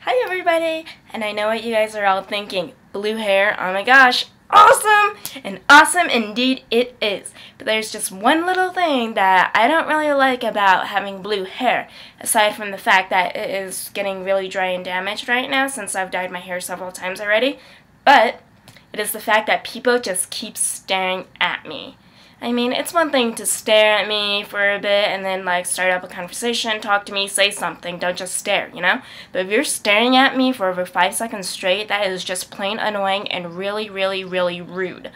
Hi everybody! And I know what you guys are all thinking. Blue hair, oh my gosh, awesome! And awesome indeed it is. But there's just one little thing that I don't really like about having blue hair, aside from the fact that it is getting really dry and damaged right now since I've dyed my hair several times already. But it is the fact that people just keep staring at me. I mean, it's one thing to stare at me for a bit and then, start up a conversation, talk to me, say something, don't just stare, you know? But if you're staring at me for over 5 seconds straight, that is just plain annoying and really, really, really rude.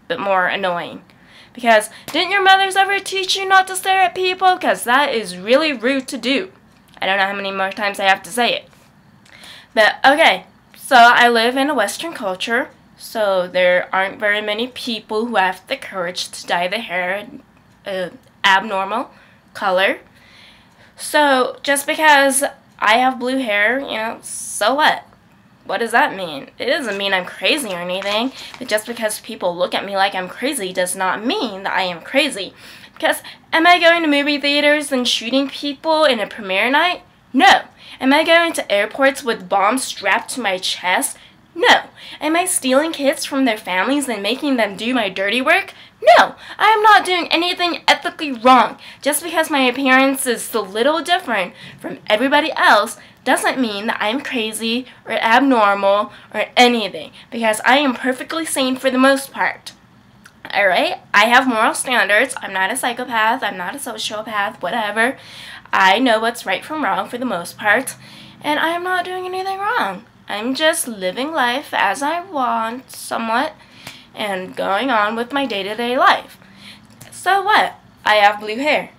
But more annoying. Because, didn't your mothers ever teach you not to stare at people? Because that is really rude to do. I don't know how many more times I have to say it. But, okay, so I live in a Western culture. So there aren't very many people who have the courage to dye the hair an abnormal color. So just because I have blue hair, so what? What does that mean? It doesn't mean I'm crazy or anything. But just because people look at me like I'm crazy does not mean that I am crazy. Because am I going to movie theaters and shooting people in a premiere night? No. Am I going to airports with bombs strapped to my chest? No. Am I stealing kids from their families and making them do my dirty work? No. I am not doing anything ethically wrong. Just because my appearance is a little different from everybody else doesn't mean that I'm crazy or abnormal or anything, because I am perfectly sane for the most part. Alright? I have moral standards. I'm not a psychopath. I'm not a sociopath. Whatever. I know what's right from wrong for the most part, and I am not doing anything wrong. I'm just living life as I want, somewhat, and going on with my day-to-day life. So what? I have blue hair.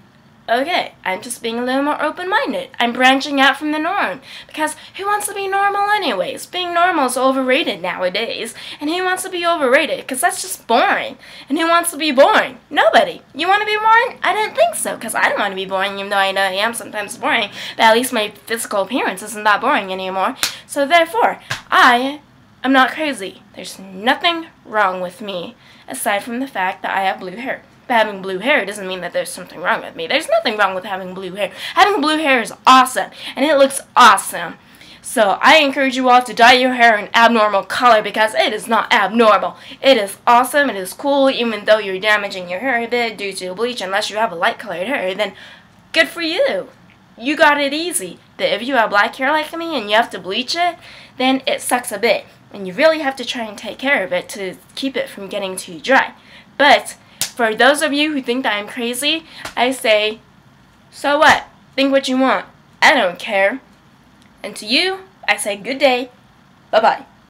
Okay, I'm just being a little more open-minded. I'm branching out from the norm. Because who wants to be normal anyways? Being normal is overrated nowadays. And who wants to be overrated? Because that's just boring. And who wants to be boring? Nobody. You want to be boring? I didn't think so, because I don't want to be boring, even though I know I am sometimes boring. But at least my physical appearance isn't that boring anymore. So therefore, I am not crazy. There's nothing wrong with me, aside from the fact that I have blue hair. But having blue hair doesn't mean that there's something wrong with me. There's nothing wrong with having blue hair. Having blue hair is awesome, and it looks awesome. So I encourage you all to dye your hair an abnormal color, because it is not abnormal. It is awesome, it is cool, even though you're damaging your hair a bit due to bleach. Unless you have a light colored hair, then good for you. You got it easy. But if you have black hair like me and you have to bleach it, then it sucks a bit. And you really have to try and take care of it to keep it from getting too dry. But for those of you who think that I'm crazy, I say, so what? Think what you want. I don't care. And to you, I say good day. Bye-bye.